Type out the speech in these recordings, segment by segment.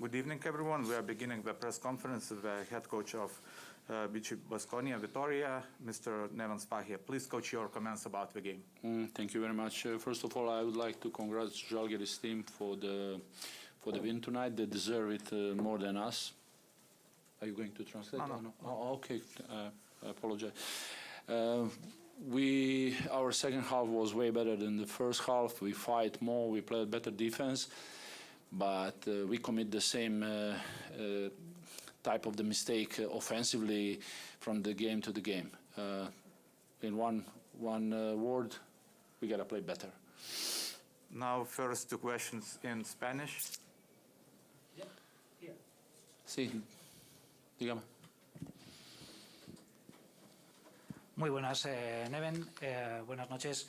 Good evening, everyone. We are beginning the press conference with the head coach of Baskonia, Vitoria, Mr. Neven Spahia. Please, coach, your comments about the game. Thank you very much. First of all, I would like to congratulate Žalgiris team for the win tonight. They deserve it more than us. Are you going to translate? No. Oh, okay. I apologize. Our second half was way better than the first half. We fight more. We played better defense. But we commit the same type of the mistake offensively from the game to the game. In one word, we gotta play better. Now, first two questions in Spanish. Yeah. Sí, dígame. Muy buenas, Neven. Buenas noches.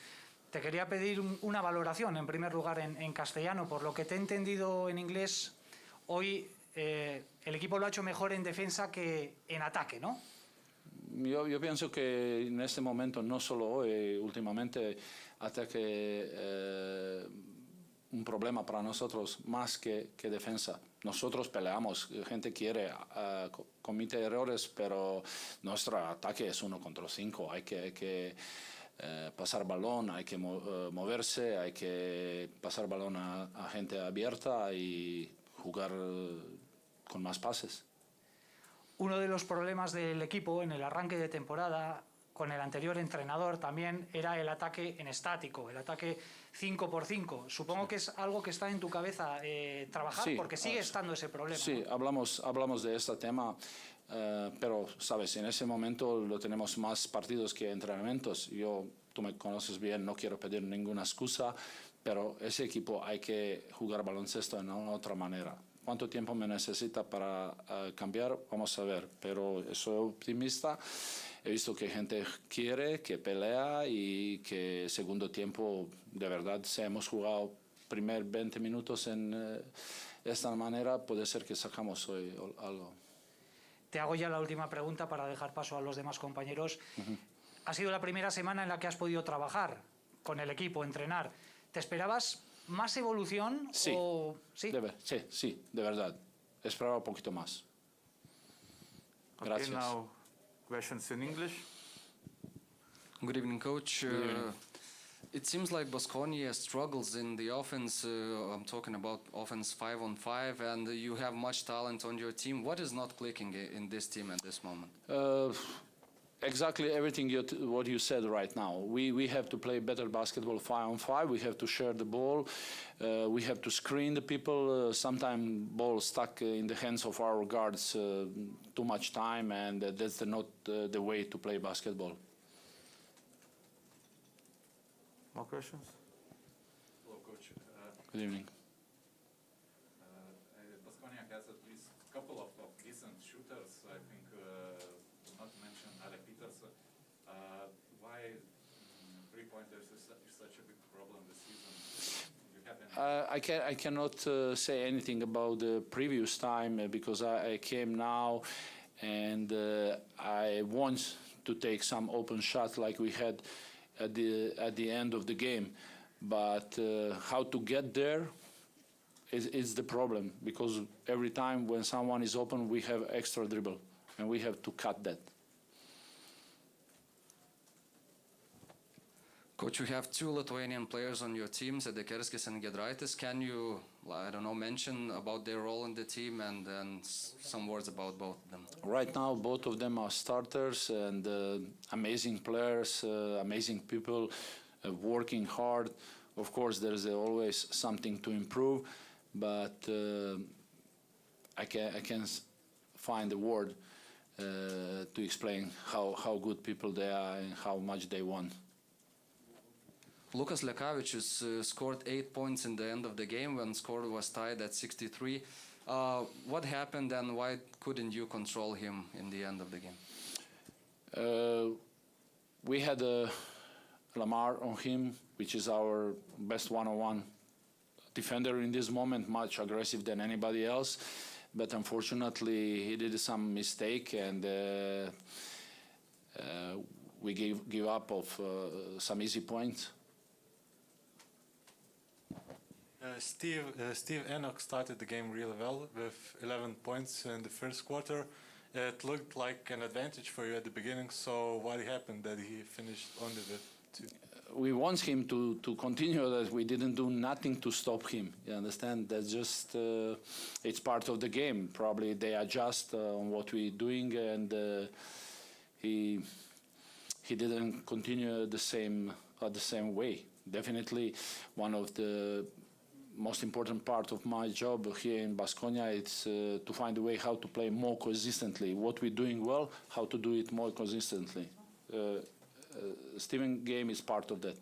Te quería pedir una valoración, en primer lugar, en castellano. Por lo que te he entendido en inglés, hoy el equipo lo ha hecho mejor en defensa que en ataque, ¿no? Yo pienso que en este momento, no solo hoy, últimamente, ataque un problema para nosotros más que defensa. Nosotros peleamos, gente quiere, comete errores, pero nuestro ataque es 1 contra 5. Hay que pasar balón, hay que moverse, hay que pasar balón a gente abierta y jugar con más pases. Uno de los problemas del equipo en el arranque de temporada con el anterior entrenador también era el ataque en estático, el ataque 5x5. Supongo que es algo que está en tu cabeza trabajar, sí, porque sigue estando ese problema. Sí, ¿no? hablamos de este tema, pero, sabes, en ese momento lo tenemos más partidos que entrenamientos. Tú me conoces bien, no quiero pedir ninguna excusa, pero ese equipo hay que jugar baloncesto de una otra manera. ¿Cuánto tiempo me necesita para cambiar? Vamos a ver, pero soy optimista. He visto que gente quiere, que pelea y que segundo tiempo, de verdad, si hemos jugado primer 20 minutos en esta manera, puede ser que sacamos hoy algo. Te hago ya la última pregunta para dejar paso a los demás compañeros. Ha sido la primera semana en la que has podido trabajar con el equipo, entrenar. ¿Te esperabas más evolución? Sí, o... ¿Sí? Sí, de verdad. Esperaba un poquito más. Gracias. Okay, now questions in English. Good evening, coach. Good evening. It seems like Baskonia struggles in the offense. I'm talking about offense 5-on-5, and you have much talent on your team. What is not clicking in this team at this moment? Exactly everything what you said right now. We have to play better basketball 5-on-5. We have to share the ball. We have to screen the people. Sometimes ball stuck in the hands of our guards too much time, and that's not the way to play basketball. More questions? Hello, coach. Good evening. Baskonia has at least a couple of decent shooters. I think not to mention Ale Peters. Why three-pointers is such a big problem this season? Do you have any? I cannot say anything about the previous time because I came now and I want to take some open shots like we had at the end of the game, but how to get there is the problem, because every time when someone is open we have extra dribble and we have to cut that. Coach, you have 2 Lithuanian players on your team, Sedekerskis and Giedraitis. Can you, I don't know, mention about their role in the team and then some words about both of them? Right now, both of them are starters and amazing players, amazing people, working hard. Of course, there's always something to improve, but I can't find a word to explain how good people they are and how much they want. Lukas Lekavičius scored 8 points in the end of the game when score was tied at 63. What happened and why couldn't you control him in the end of the game? We had Lamar on him, which is our best one-on-one defender in this moment, much aggressive than anybody else. But unfortunately, he did some mistake and we give up of some easy points. Steve Enoch started the game really well with 11 points in the first quarter. It looked like an advantage for you at the beginning, so what happened that he finished only with 2? We want him to continue that. We didn't do nothing to stop him. You understand? That's just, it's part of the game. Probably they adjust on what we're doing, and he didn't continue the same way. Definitely one of the most important part of my job here in Baskonia is to find a way how to play more consistently. What we're doing well, how to do it more consistently. Steven game is part of that.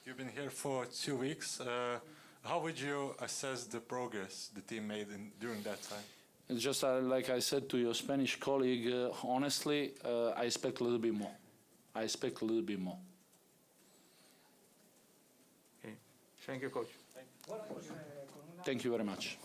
You've been here for 2 weeks. How would you assess the progress the team made during that time? It's just like I said to your Spanish colleague, honestly, I expect a little bit more. I expect a little bit more. Okay. Thank you, Coach. Thank you very much.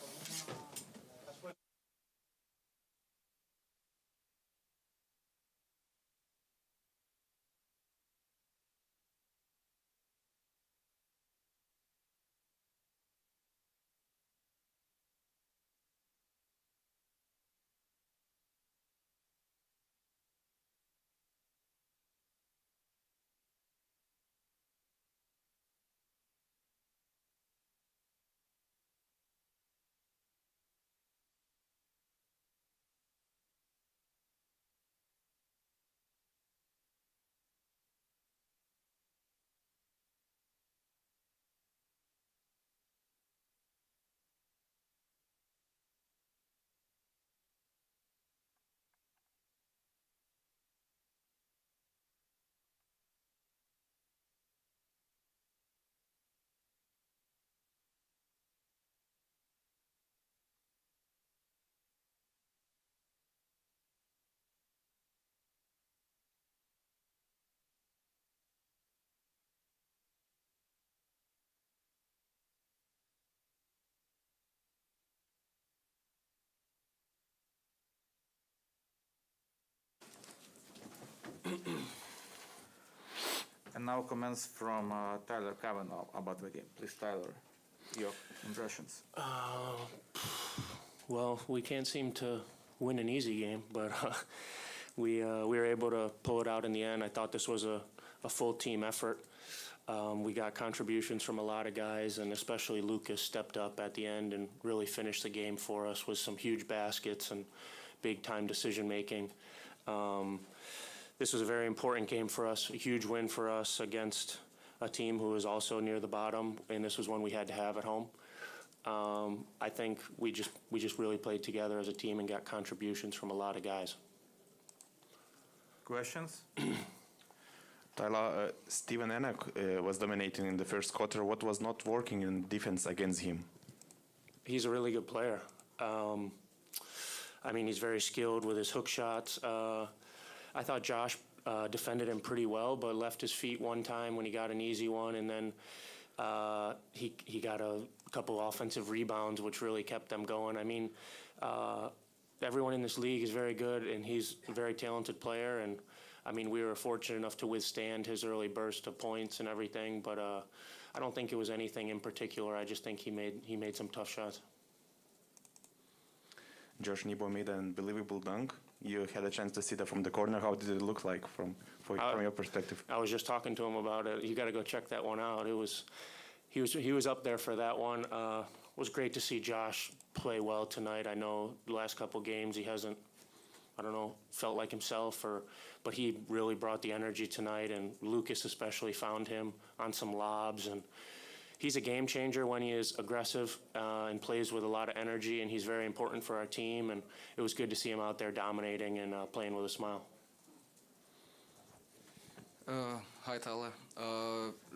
And now comments from Tyler Kavanaugh about the game. Please, Tyler, your impressions. Well, we can't seem to win an easy game, but we were able to pull it out in the end. I thought this was a full team effort. We got contributions from a lot of guys, and especially Lucas stepped up at the end and really finished the game for us with some huge baskets and big-time decision-making. This was a very important game for us, a huge win for us against a team who was also near the bottom, and this was one we had to have at home. I think we just really played together as a team and got contributions from a lot of guys. Questions? Tyler, Steven Enoch was dominating in the first quarter. What was not working in defense against him? He's a really good player. I mean, he's very skilled with his hook shots. I thought Josh defended him pretty well, but left his feet one time when he got an easy one, and then he got a couple offensive rebounds, which really kept them going. I mean, everyone in this league is very good, and he's a very talented player. And I mean, we were fortunate enough to withstand his early burst of points and everything, but I don't think it was anything in particular. I just think he made some tough shots. Josh Nebo made an unbelievable dunk. You had a chance to see that from the corner. How did it look like from your perspective? I was just talking to him about it. You got to go check that one out. He was up there for that one. It was great to see Josh play well tonight. I know the last couple games he hasn't, I don't know, felt like himself, but he really brought the energy tonight, and Lucas especially found him on some lobs, and he's a game changer when he is aggressive and plays with a lot of energy, and he's very important for our team, and it was good to see him out there dominating and playing with a smile. Hi, Tyler.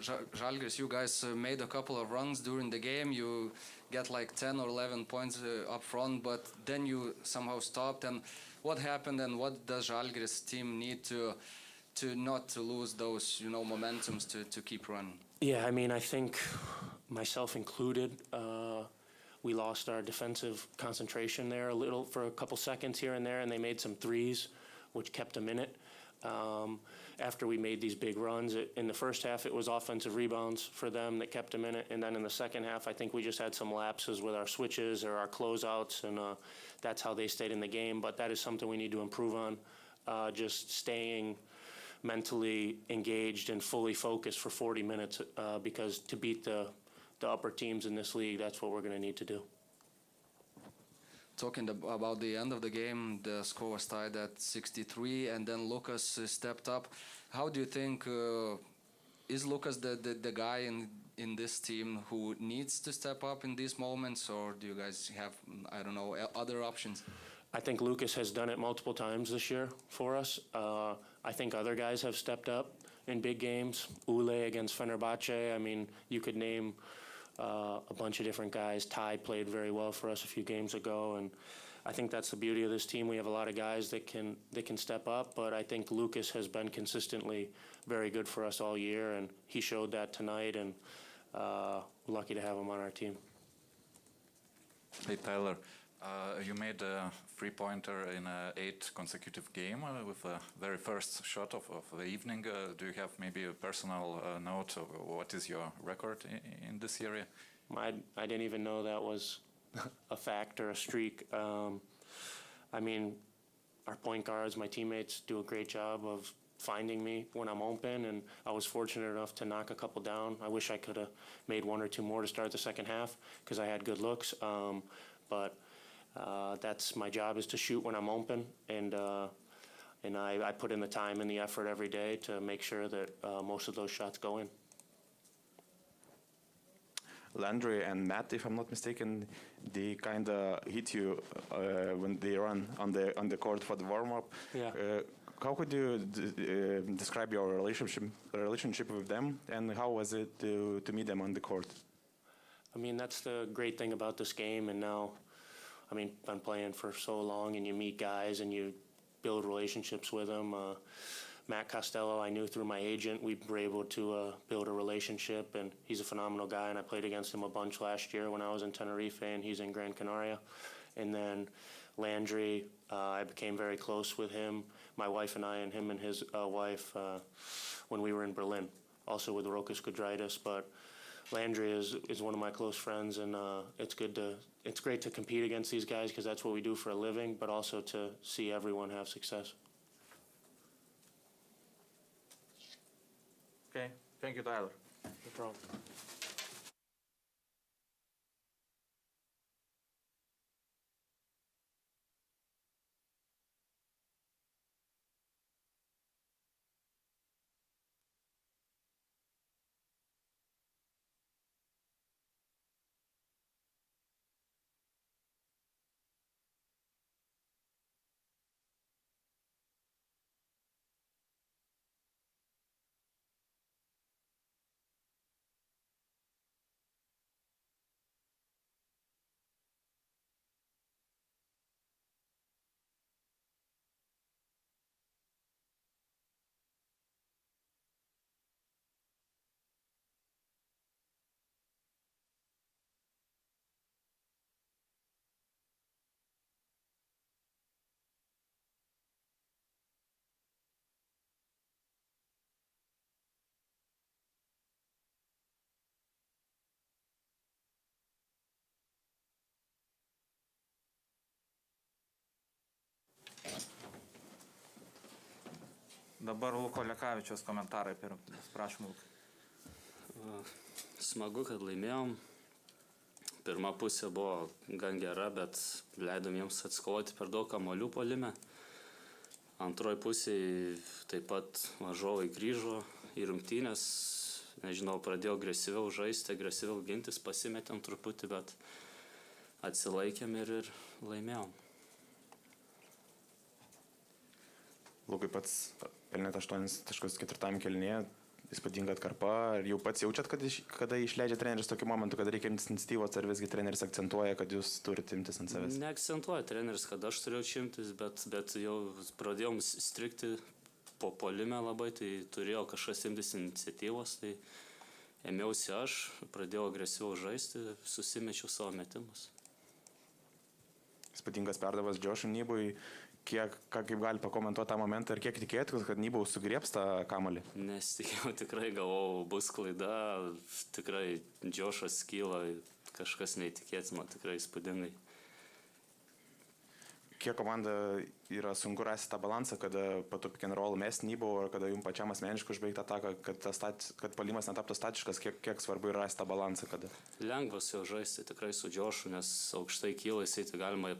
Žalgiris, you guys made a couple of runs during the game. You get like 10 or 11 points up front, but then you somehow stopped. And what happened, and what does Žalgiris team need to not to lose those, momentums to keep running? Yeah, I mean, I think myself included, we lost our defensive concentration there a little for a couple seconds here and there, and they made some threes, which kept them in it. after we made these big runs. In the first half, it was offensive rebounds for them that kept them in it. And then in the second half, I think we just had some lapses with our switches or our closeouts, and that's how they stayed in the game. But that is something we need to improve on, just staying mentally engaged and fully focused for 40 minutes, because to beat the upper teams in this league, that's what we're going to need to do. Talking about the end of the game, the score was tied at 63, and then Lucas stepped up. How do you think, is Lucas the guy in this team who needs to step up in these moments, or do you guys have, I don't know, other options? I think Lucas has done it multiple times this year for us. I think other guys have stepped up in big games. Ule against Fenerbahce, I mean, you could name a bunch of different guys. Ty played very well for us a few games ago, and I think that's the beauty of this team. We have a lot of guys that can step up, but I think Lucas has been consistently very good for us all year, and he showed that tonight, and lucky to have him on our team. Hey Tyler, you made a three-pointer in an 8 consecutive game with the very first shot of the evening. Do you have maybe a personal note of what is your record in this area? I didn't even know that was a fact or a streak. I mean, our point guards, my teammates, do a great job of finding me when I'm open, and I was fortunate enough to knock a couple down. I wish I could have made 1 or 2 more to start the second half because I had good looks. But that's my job, is to shoot when I'm open, and I put in the time and the effort every day to make sure that most of those shots go in. Landry and Matt, if I'm not mistaken, they kind of hit you when they run on the court for the warm-up. Yeah. How could you describe your relationship with them, and how was it to meet them on the court? I mean, that's the great thing about this game, and now, I mean, I've been playing for so long, and you meet guys and you build relationships with them. Matt Costello, I knew through my agent. We were able to build a relationship, and he's a phenomenal guy, and I played against him a bunch last year when I was in Tenerife, and he's in Gran Canaria. And then Landry, I became very close with him, my wife and I, and him and his wife, when we were in Berlin, also with Rokas Gudritis. But Landry is one of my close friends, and it's great to compete against these guys because that's what we do for a living, but also to see everyone have success. Okay, thank you, Tyler. No problem. Dabar Luko Lekavičiaus komentarai per prašymą. Lukai. Smagu, kad laimėjom. Pirma pusė buvo gan gera, bet leidom jiems atskovoti per daug kamuolių puolime. Antroji pusė taip pat varžovai grįžo į rungtynes. Nežinau, pradėjo agresyviau žaisti, agresyviau gintis, pasimetėm truputį, bet atsilaikėm ir laimėjom. Lukai pats pelnėt 8 taškus 4 kėlinyje, įspūdinga atkarpa. Ar jau pats jaučiat, kada išleidžia treneris tokiu momentu, kad reikia imtis iniciatyvos, ar visgi treneris akcentuoja, kad jūs turite imtis ant savęs? Neakcentuoja treneris, kad aš turėjau imtis, bet jau pradėjom strikti po puolime labai, tai turėjo kažkas imtis iniciatyvos, tai ėmiausi aš, pradėjau agresyviau žaisti, susimečiau savo metimus. Įspūdingas perdavas Joshua Nybui. kaip gali pakomentuoti tą momentą ir kiek tikėjotės, kad Nybau sugriebs tą kamuolį? Nesitikėjau, tikrai galvojau, bus klaida, tikrai Džošas kyla, kažkas neįtikėtino, tikrai įspūdingai. Kiek komanda yra sunku rasti tą balansą, kada pato pick and roll mes Nybau, ar kada jums pačiam asmeniškai užbaigti ataką, kad puolimas netaptų statiškas, kiek svarbu yra rasti tą balansą? Kada? Lengvas jau žaisti tikrai su Džošu, nes aukštai kyla, jisai tai galima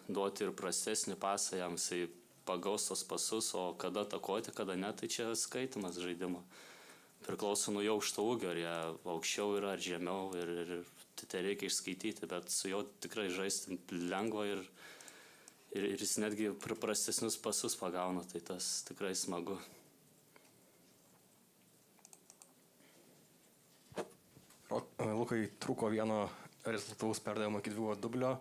duoti ir prastesnį pasą jam, jisai pagaus tos pasus, o kada atakuoti, kada ne, tai čia skaitimas žaidimo. Priklauso nuo jo aukšto ūgio, ar jie aukščiau yra, ar žemiau, ir tai reikia išskaityti, bet su jo tikrai žaisti lengva ir jis netgi prastesnius pasus pagauna, tai tas tikrai smagu. Lukai, trūko vieno rezultatus perdavimo iki 2 dublio.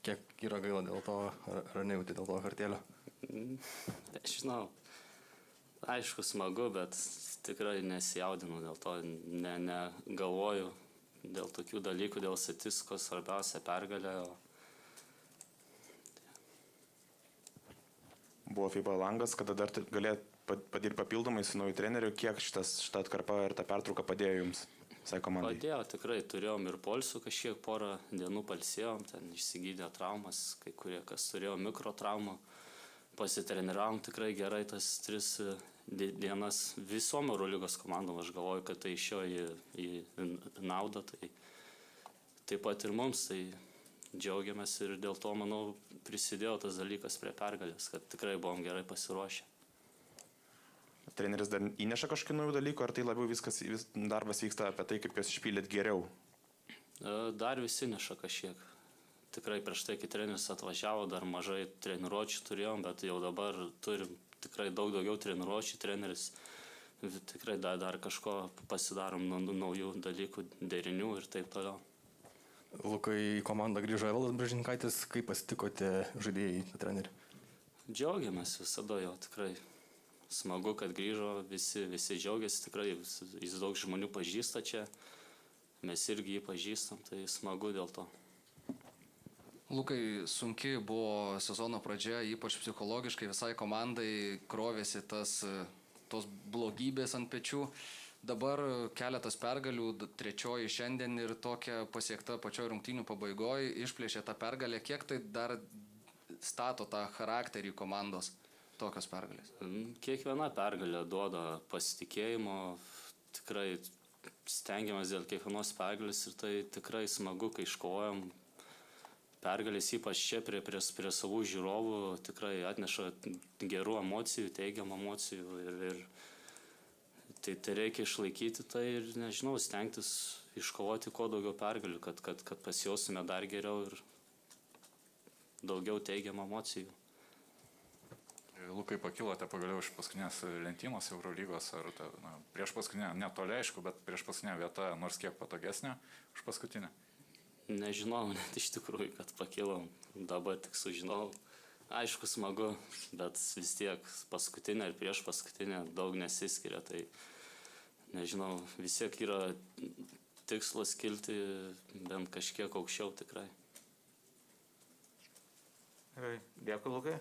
Kiek yra gaila dėl to, ar nejauti dėl to kartėlio? Žinau, aišku smagu, bet tikrai nesijaudinu dėl to, negalvoju dėl tokių dalykų, dėl statistikos, svarbiausia pergalė. Buvo FIBA langas, kada dar galėt padirti papildomai su nauju treneriu, kiek šitą atkarpą ir tą pertrauką padėjo jums, visai komandai? Padėjo, tikrai turėjom ir polsų kažkiek porą dienų palsėjom, ten išsigydė traumas, kai kurie, kas turėjo mikrotraumą, pasitreniravom tikrai gerai tas 3 dienas visom Eurolygos komandom, aš galvoju, kad tai išėjo į naudą, tai taip pat ir mums, tai džiaugiamės ir dėl to, manau, prisidėjo tas dalykas prie pergalės, kad tikrai buvom gerai pasiruošę. Treneris dar įneša kažkokių naujų dalykų, ar tai labiau darbas vyksta apie tai, kaip juos išpildėt geriau? Dar visi neša kažkiek. Tikrai prieš tai, kai treneris atvažiavo, dar mažai treniruočių turėjom, bet jau dabar turim tikrai daug daugiau treniruočių, treneris tikrai dar kažko pasidarom naujų dalykų, derinių ir taip toliau. Lukai, į komandą grįžo Evaldas Brežinkaitis, kaip pasitikote žaidėjai trenerį? Džiaugiamės visada jo, tikrai smagu, kad grįžo, visi džiaugiasi, tikrai jis daug žmonių pažįsta čia, mes irgi jį pažįstam, tai smagu dėl to. Lukai, sunki buvo sezono pradžia, ypač psichologiškai visai komandai krovėsi tos blogybės ant pečių. Dabar keletas pergalių, 3 šiandien ir tokia pasiekta pačioj rungtynių pabaigoje, išplėšė tą pergalę. Kiek tai dar stato tą charakterį komandos, tokios pergalės? Kiekviena pergalė duoda pasitikėjimo, tikrai stengiamės dėl kiekvienos pergalės ir tai tikrai smagu, kai iškovojam. Pergalės ypač čia prie savų žiūrovų tikrai atneša gerų emocijų, teigiamų emocijų ir tai reikia išlaikyti tai ir, nežinau, stengtis iškovoti kuo daugiau pergalių, kad pasijaustume dar geriau ir daugiau teigiamų emocijų. Lukai, pakilote pagaliau iš paskutinės lentynos Eurolygos, ar prieš paskutinę, netoli aišku, bet prieš paskutinę vietą nors kiek patogesnė už paskutinę? Nežinau, net iš tikrųjų, kad pakilom, dabar tik sužinau. Aišku, smagu, bet vis tiek paskutinė ir prieš paskutinę daug nesiskiria, tai nežinau, vis tiek yra tikslas kilti bent kažkiek aukščiau tikrai. Dėkui, Lukai.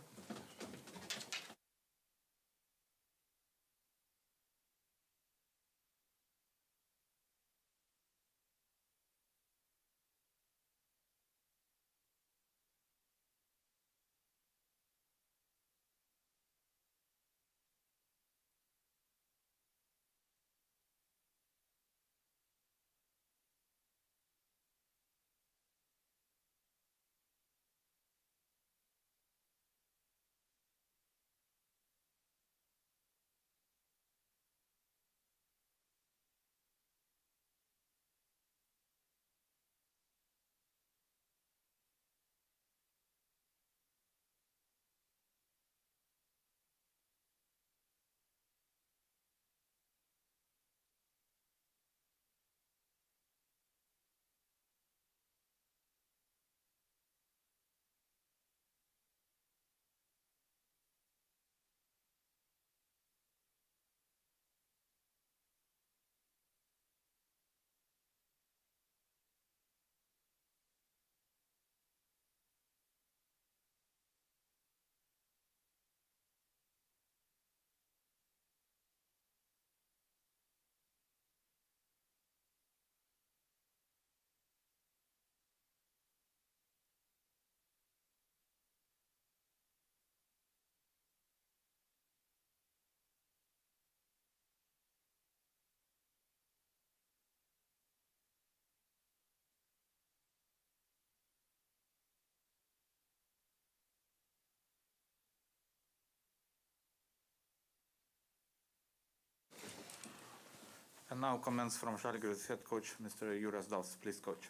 And now comments from Žalgiris head coach, Mr. Juras Daus. Please, coach.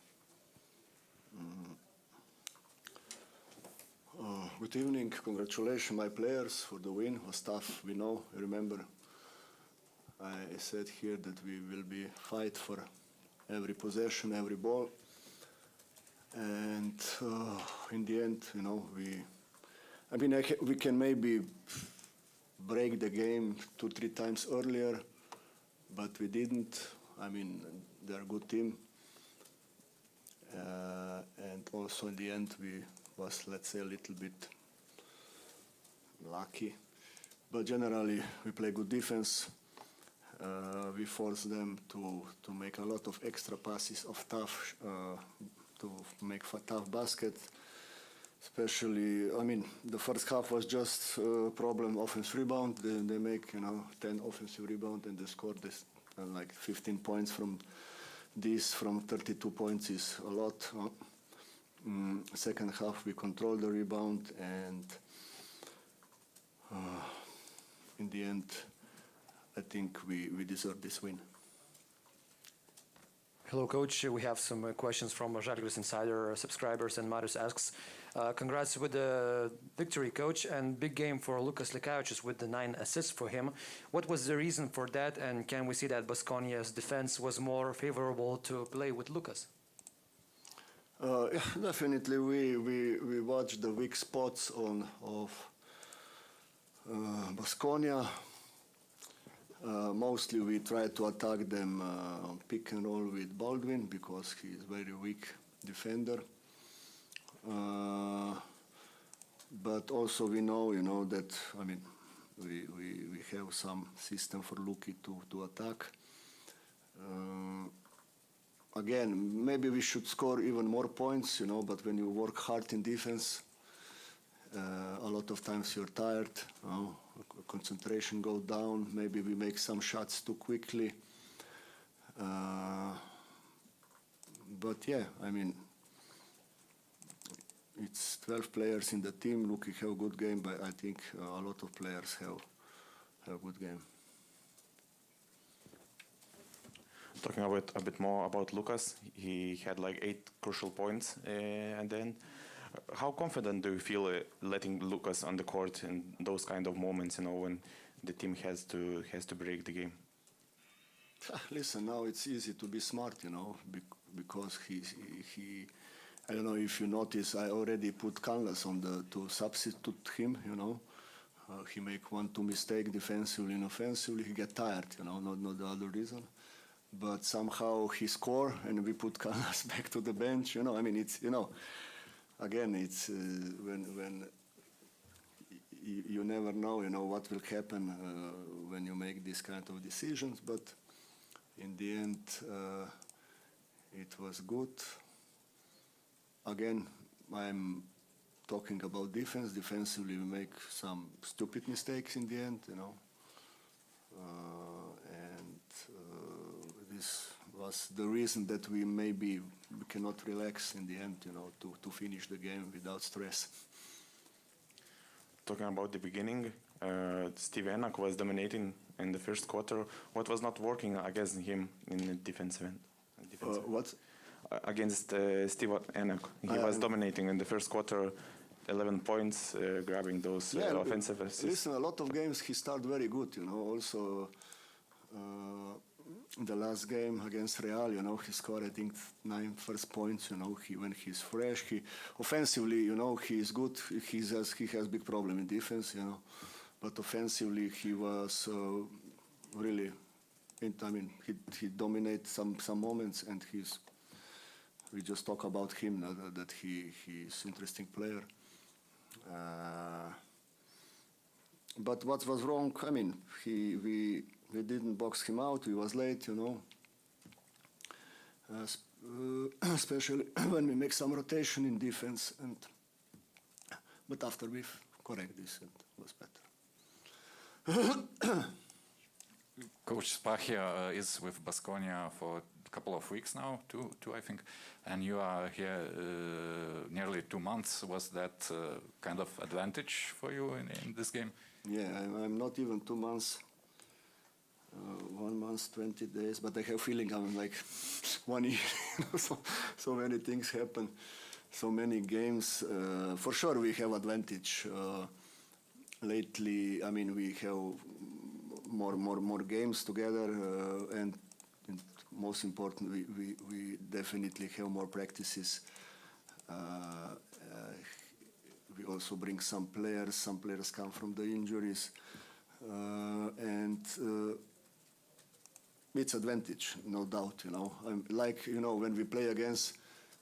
Good evening. Congratulations, my players, for the win. It was tough, we know. Remember, I said here that we will be fight for every possession, every ball. And in the end, you know, we can maybe break the game 2-3 times earlier, but we didn't. I mean, they're a good team. And also in the end, we was, let's say, a little bit lucky. But generally, we play good defense. We force them to make a lot of extra passes of tough, to make a tough basket. Especially, I mean, the first half was just a problem offensive rebound. They make, you know, 10 offensive rebound and they scored this, like 15 points from this, from 32 points is a lot. Second half, we controlled the rebound, and in the end, I think we deserve this win. Hello, Coach. We have some questions from Žalgiris Insider subscribers, and Marius asks, congrats with the victory, Coach, and big game for Lukas Lekavičius with the 9 assists for him. What was the reason for that, and can we see that Baskonia's defense was more favorable to play with Lukas? Yeah, definitely, we watched the weak spots of Baskonia. Mostly we try to attack them on pick and roll with Baldwin because he is very weak defender. But also we know, you know, that, I mean, we have some system for Luki to attack. Again, maybe we should score even more points, you know, but when you work hard in defense, a lot of times you're tired, you know, concentration goes down, maybe we make some shots too quickly. But yeah, I mean, it's 12 players in the team. Luki have a good game, but I think a lot of players have a good game. Talking a bit more about Lukas, he had like 8 crucial points and then how confident do you feel letting Lukas on the court in those kind of moments, you know, when the team has to break the game? Listen, now it's easy to be smart, you know, because he I don't know if you notice, I already put Canlas on to substitute him, you know. He make 1-2 mistakes defensively and offensively, he get tired, you know, not the other reason. But somehow he score and we put Canlas back to the bench, you know. I mean, it's, you know, again, it's when you never know, you know, what will happen when you make this kind of decisions. But in the end, it was good. Again, I'm talking about defense. Defensively, we make some stupid mistakes in the end, you know. This was the reason that we cannot relax in the end, you know, to finish the game without stress. Talking about the beginning, Steve Enak was dominating in the first quarter. What was not working against him in the defensive end? What? Against Steve Enak. He was dominating in the first quarter, 11 points, grabbing those offensive assists. Listen, a lot of games he started very good, you know. Also, the last game against Real, you know, he scored, I think, 9 first points, you know, when he's fresh. Offensively, you know, he is good. He has big problem in defense, you know. But offensively, he was really, I mean, he dominates some moments, and we just talk about him, that he's interesting player. But what was wrong, I mean, we didn't box him out, he was late, you know. Especially when we make some rotation in defense, but after we correct this, it was better. Coach Spahia is with Baskonia for a couple of weeks now, two I think, and you are here nearly 2 months. Was that kind of advantage for you in this game? Yeah, I'm not even 2 months. 1 month, 20 days, but I have feeling I'm like 1 year. So many things happen, so many games. For sure, we have advantage. Lately, I mean, we have more games together, and most important, we definitely have more practices. We also bring some players. Some players come from the injuries, and it's advantage, no doubt. Like when we play against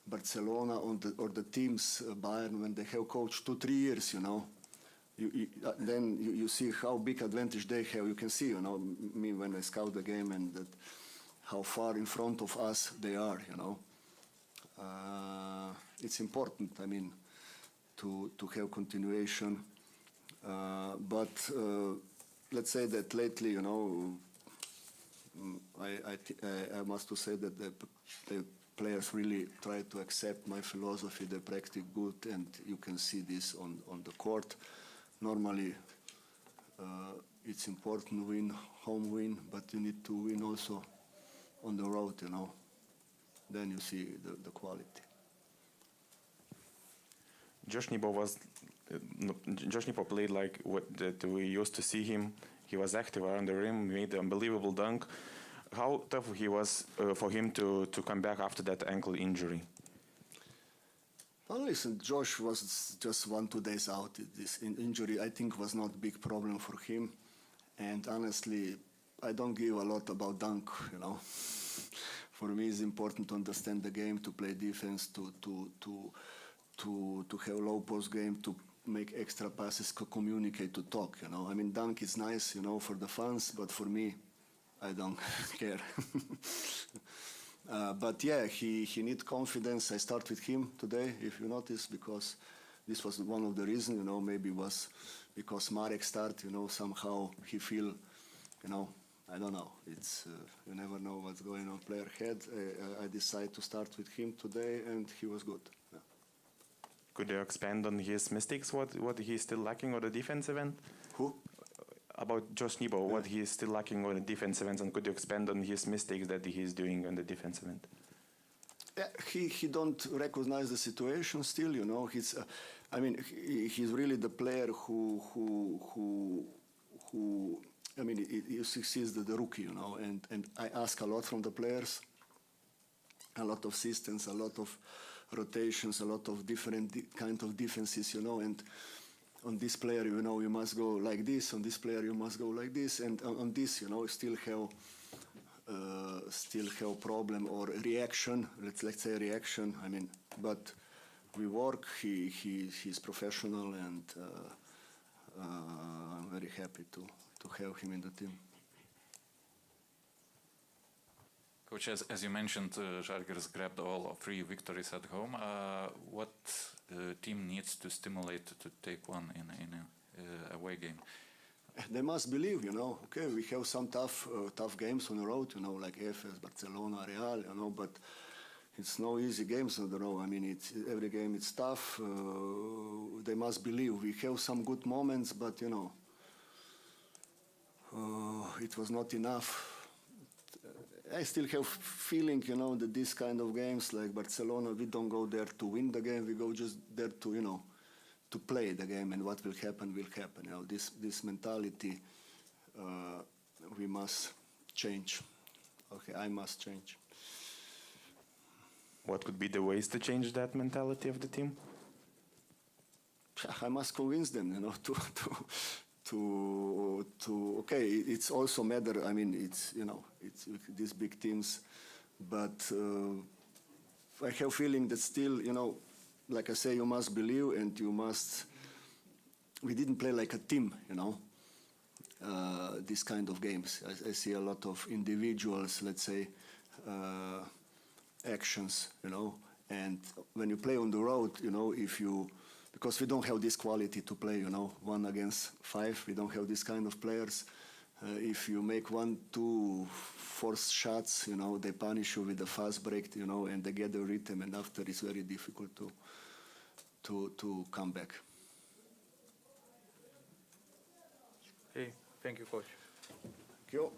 Barcelona or the teams Bayern, when they have coached 2-3 years, then you see how big advantage they have. You can see, me when I scout the game and that how far in front of us they are. It's important. I mean, to have continuation. But let's say that lately, I must to say that the players really try to accept my philosophy. They practice good, and you can see this on the court. Normally, it's important win, home win, but you need to win also on the road, Then you see the quality. Josh Nebo played like what that we used to see him. He was active around the rim, made an unbelievable dunk. How tough he was for him to come back after that ankle injury? Well, listen, Josh was just 1-2 days out. This injury, I think, was not a big problem for him. And honestly, I don't give a lot about dunk, For me, it's important to understand the game, to play defense, to have low post game, to make extra passes, to communicate, to talk, I mean, dunk is nice, for the fans, but for me, I don't care. But yeah, he needs confidence. I start with him today, if you notice, because this was one of the reasons, maybe it was because Marek started, somehow he feel, I don't know. It's you never know what's going on player head. I decided to start with him today, and he was good. Yeah. Could you expand on his mistakes? What he's still lacking on the defensive end? Who? About Josh Nebo, what he is still lacking on the defensive end, and could you expand on his mistakes that he is doing on the defensive end? Yeah, he don't recognize the situation still. He's, I mean, he's really the player who I mean, he succeeds the rookie, and I ask a lot from the players, a lot of systems, a lot of rotations, a lot of different kind of defenses, and on this player, you must go like this. On this player, you must go like this, and on this, still have problem or reaction. Let's say reaction. I mean, but we work. He's professional, and I'm very happy to have him in the team. Coach, as you mentioned, Žalgiris grabbed all 3 victories at home. What team needs to stimulate to take one in a away game? They must believe, Okay, we have some tough games on the road, like Efes, Barcelona, Real, but it's no easy games on the road. I mean, every game it's tough. They must believe. We have some good moments, but it was not enough. I still have feeling, that this kind of games like Barcelona, we don't go there to win the game. We go just there to, to play the game, and what will happen will happen. This mentality we must change. Okay, I must change. What could be the ways to change that mentality of the team? I must convince them, okay, it's also matter. I mean, it's these big teams, but I have feeling that still, like I say, you must believe, and you must. We didn't play like a team, This kind of games. I see a lot of individuals, let's say, actions, And when you play on the road, if you. Because we don't have this quality to play, 1 against 5. We don't have this kind of players. If you make 1-2 forced shots, they punish you with a fast break, and they get the rhythm, and after it's very difficult to come back. Okay, thank you, Coach. Thank you.